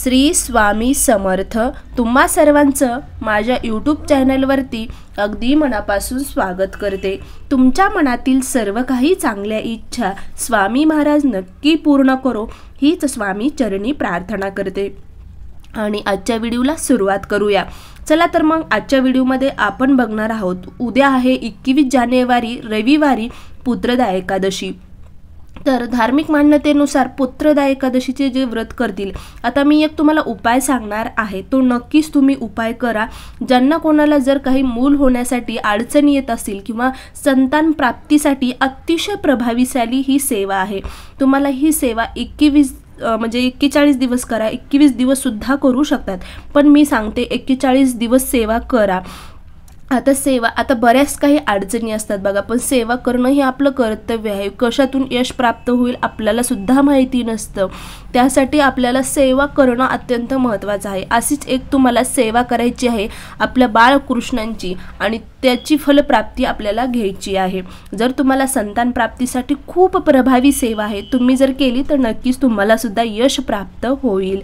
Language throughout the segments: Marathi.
श्री स्वामी समर्थ। तुम्हा सर्वांचं माझ्या यूट्यूब चॅनलवरती अगदी मनापासून स्वागत करते। तुमच्या मनातील सर्व काही चांगल्या इच्छा स्वामी महाराज नक्की पूर्ण करो हीच स्वामी चरणी प्रार्थना करते। आणि आजच्या व्हिडिओला सुरुवात करूया। चला तर मग आजच्या व्हिडिओमध्ये आपण बघणार आहोत, उद्या आहे 21 जानेवारी रविवारी पुत्रदा एकादशी। तर धार्मिक मान्यतेनुसार पुत्रदा एकादशीचे जे व्रत करतील, आता मी एक तुम्हाला उपाय सांगणार आहे, तो नक्कीच तुम्ही उपाय करा। ज्यांना कोणाला जर काही मूल होण्यासाठी अडचणी येत असतील किंवा संतान प्राप्तीसाठी अतिशय प्रभावीशाली ही सेवा आहे। तुम्हाला ही सेवा 41 दिवस करा, 21 दिवस सुद्धा करू शकतात, पण मी सांगते 41 दिवस सेवा करा। आता बऱ्याच काही अडचणी असतात बघा, पण सेवा करणं हे आपलं कर्तव्य आहे। कशातून यश प्राप्त होईल आपल्याला सुद्धा माहिती नसतं, त्यासाठी आपल्याला सेवा करणं अत्यंत महत्त्वाचं आहे। अशीच एक तुम्हाला सेवा करायची आहे आपल्या बाळकृष्णांची, आणि त्याची फलप्राप्ती आपल्याला घ्यायची आहे। जर तुम्हाला संतान प्राप्तीसाठी खूप प्रभावी सेवा आहे, तुम्ही जर केली तर नक्कीच तुम्हाला सुद्धा यश प्राप्त होईल।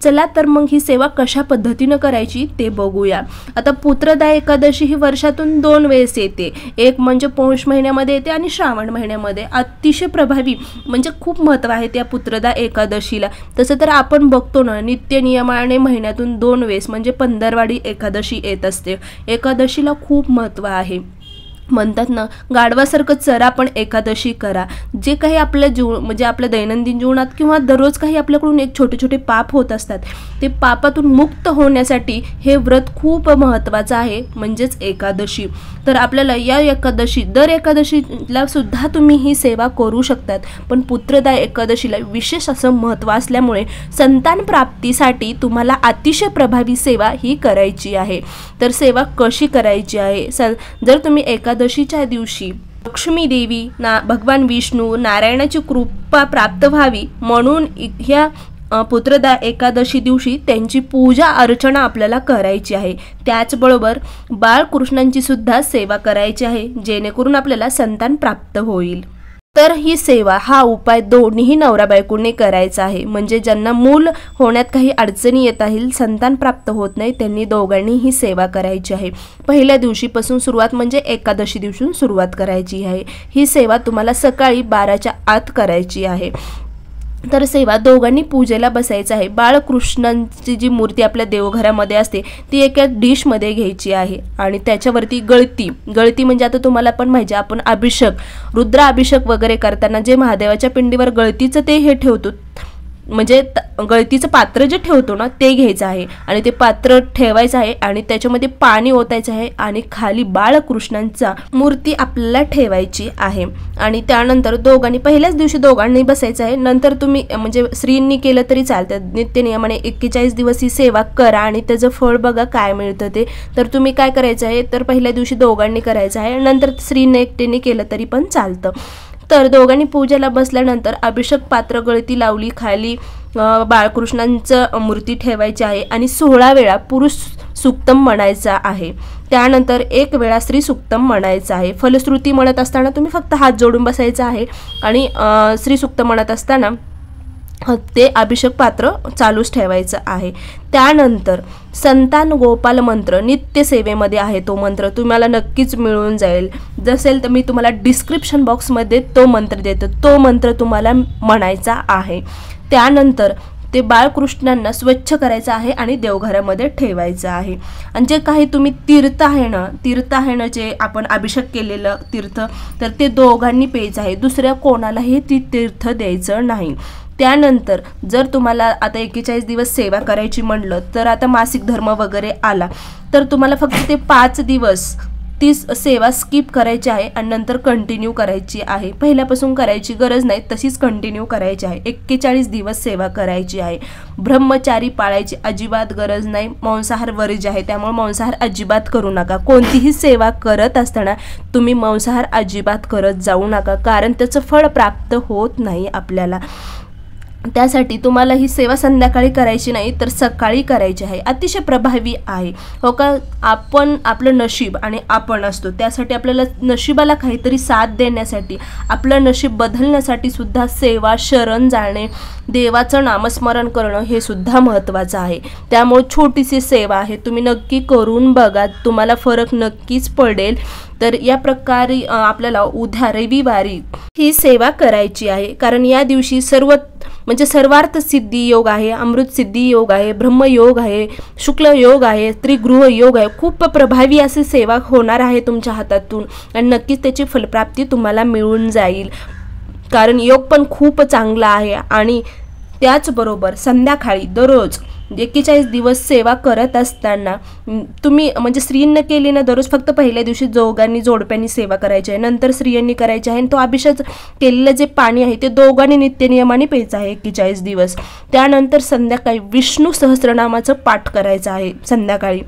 चला तर मग ही सेवा कशा पद्धतीने करायची ते बघूया। आता पुत्रदा एकादशी ही वर्षातून 2 वेळेस येते, एक म्हणजे पौष महिन्यामध्ये येते आणि श्रावण महिन्यामध्ये। अतिशय प्रभावी म्हणजे खूप महत्त्व आहे त्या पुत्रदा एकादशीला। तसं तर आपण बघतो ना, नित्य नियमाने महिन्यातून 2 वेळेस म्हणजे पंधरवाडी एकादशी येत असते। एकादशीला खूप महत्त्व आहे। म्हणतात ना, गाढवासारखं चरा पण एकादशी करा। जे काही आपल्या म्हणजे आपल्या दैनंदिन जीवनात किंवा दररोज काही आपल्याकडून एक छोटे छोटे पाप होत असतात, ते पापातून मुक्त होण्यासाठी हे व्रत खूप महत्त्वाचं आहे, म्हणजेच एकादशी। तर आपल्याला दर एकादशीला सुद्धा तुम्ही ही सेवा करू शकतात, पण पुत्रदा एकादशीला विशेष असं महत्त्व असल्यामुळे संतान प्राप्तीसाठी तुम्हाला अतिशय प्रभावी सेवा ही करायची आहे। तर सेवा कशी करायची आहे, जर तुम्ही एकादशीच्या दिवशी लक्ष्मी देवी भगवान विष्णू नारायणाची कृपा प्राप्त व्हावी म्हणून ह्या पुत्रदा एकादशी दिवशी त्यांची पूजा अर्चना आपल्याला करायची आहे। त्याचबरोबर बाळकृष्णांची सुद्धा सेवा करायची आहे, जेणेकरून आपल्याला संतान प्राप्त होईल। तर ही सेवा हा उपाय दोन्ही नवरा बायकोने करायचा आहे। म्हणजे ज्यांना मूल होण्यात काही अडचणी येत आहे, संतान प्राप्त होत नाही, त्यांनी दोघांनी ही सेवा करायची आहे। पहिल्या दिवशीपासून सुरुवात म्हणजे एकादशी दिवशी सुरुवात करायची आहे। ही सेवा तुम्हाला सकाळी 12च्या आत करायची आहे। तर सेवा दोघांनी पूजेला बसायचं आहे। बाळकृष्णांची जी मूर्ती आपल्या देवघरामध्ये असते ती एका डिशमध्ये घ्यायची आहे, आणि त्याच्यावरती गळती म्हणजे आता तुम्हाला पण माहिती, आपण रुद्राभिषेक वगैरे करताना जे महादेवाच्या पिंडीवर गळतीचं ते हे ठेवतो, म्हणजे गळतीचं पात्र जे ठेवतो ना ते घ्यायचं आहे, आणि ते पात्र ठेवायचं आहे आणि त्याच्यामध्ये पाणी ओतायचं आहे, आणि खाली बाळकृष्णांचा मूर्ती आपल्याला ठेवायची आहे। आणि त्यानंतर पहिल्याच दिवशी दोघांनी बसायचं आहे। नंतर तुम्ही म्हणजे स्त्रींनी केलं तरी चालतं, नित्य नियमाने 41 दिवस ही सेवा करा आणि त्याचं फळ बघा काय मिळतं ते। तर तुम्ही काय करायचं आहे, तर पहिल्या दिवशी दोघांनी करायचं आहे, नंतर स्त्रीने एकटीने केलं तरी पण चालतं। तर दोघांनी पूजेला बसल्यानंतर अभिषेक पात्र गळती लावली, खाली बाळकृष्णांचं मूर्ती ठेवायची आहे, आणि 16 वेळा पुरुष सुक्तम म्हणायचा आहे। त्यानंतर 1 वेळा स्त्री सुक्तम म्हणायचं आहे। फलश्रुती म्हणत असताना तुम्ही फक्त हात जोडून बसायचं आहे, आणि स्त्री सुक्त म्हणत असताना ते अभिषेक पात्र चालूच ठेवायचं आहे। त्यानंतर संतान गोपाल मंत्र नित्य सेवेमध्ये आहे, तो मंत्र तुम्हाला नक्कीच मिळून जाईल। जसेल तर मी तुम्हाला डिस्क्रिप्शन बॉक्समध्ये तो मंत्र देतो, तो मंत्र तुम्हाला म्हणायचा आहे। त्यानंतर ते बाळकृष्णांना स्वच्छ करायचं आहे आणि देवघरामध्ये ठेवायचं आहे। आणि जे काही तुम्ही तीर्थ आहे ना जे आपण अभिषेक केलेलं तीर्थ, तर ते दोघांनी प्यायचं आहे, दुसऱ्या कोणालाही ती तीर्थ द्यायचं नाही। त्यानंतर जर तुम्हाला आता 41 दिवस सेवा करायची म्हणलं, तर आता मासिक धर्म वगैरे आला, तर तुम्हाला फक्त ते 5 दिवस ती सेवा स्किप करायची आहे आणि नंतर कंटिन्यू करायची आहे। पहिल्यापासून करायची गरज नाही, तशीच कंटिन्यू करायची आहे। 41 दिवस सेवा करायची आहे। ब्रह्मचारी पाळायची अजिबात गरज नाही, मांसाहार वर्ज आहे, त्यामुळे मांसाहार अजिबात करू नका। कोणतीही सेवा करत असताना तुम्ही मांसाहार अजिबात करत जाऊ नका, कारण त्याचं फळ प्राप्त होत नाही आपल्याला। त्यासाठी तुम्हाला ही सेवा संध्याकाळी करायची नाही तर सकाळी करायची आहे. अतिशय प्रभावी आहे. हो का, आपण आपलं नशीब आणि आपण असतो, त्यासाठी आपल्याला नशिबाला काहीतरी साथ देण्यासाठी, आपलं नशीब बदलण्यासाठी सुद्धा सेवा, शरण जाणे, देवाचं नामस्मरण करणं हे सुद्धा महत्त्वाचं आहे. त्यामुळे छोटीशी सेवा आहे, तुम्ही नक्की करून बघा, तुम्हाला फरक नक्कीच पडेल. तर या प्रकारे आपल्याला उद्या रविवारी ही सेवा करायची आहे. कारण या दिवशी सर्वार्थ सिद्धी योग आहे, अमृत सिद्धी योग आहे, ब्रह्मयोग आहे, शुक्ल योग आहे, त्रिगृह योग आहे. खूप प्रभावी अशी सेवा होणार आहे तुमच्या हातातून आणि नक्कीच त्याची फलप्राप्ती तुम्हाला मिळून जाईल. कारण योग पण खूप चांगला आहे. आणि त्याचबरोबर संध्याकाळी दररोज 41 दिवस सेवा करत असताना तुम्ही स्त्रियांनी केली ना, दररोज फक्त पहिल्या दिवशी जोडप्यांनी सेवा करायची आहे, नंतर स्त्रियांनी करायची आहे. आणि तो अभिषेक केलेलं जे पाणी आहे ते दोघांनी नित्यनियमाने प्यायचं आहे 41 दिवस. त्यानंतर संध्याकाळी विष्णू सहस्रनामाचं पाठ करायचं आहे संध्याकाळी.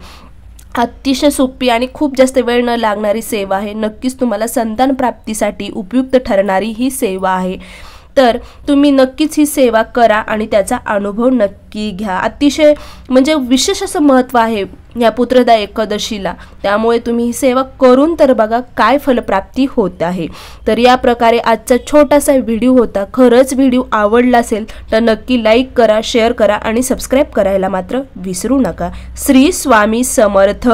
अतिशय सोपी आणि खूप जास्त वेळ न लागणारी सेवा आहे. नक्कीच तुम्हाला संतान प्राप्तीसाठी उपयुक्त ठरणारी ही सेवा आहे. तर तुम्ही नक्कीच ही सेवा करा आणि त्याचा अनुभव नक्की घ्या. अतिशय विशेष असं महत्त्व आहे या पुत्रदा एकादशीला. त्यामुळे तुम्ही ही सेवा करून तर बघा काय फलप्राप्ती होत आहे. तर या प्रकारे आजचा छोटासा व्हिडिओ होता. खरंच व्हिडिओ आवडला असेल तर नक्की लाईक करा, शेअर करा आणि सबस्क्राईब करायला मात्र विसरू नका. श्री स्वामी समर्थ.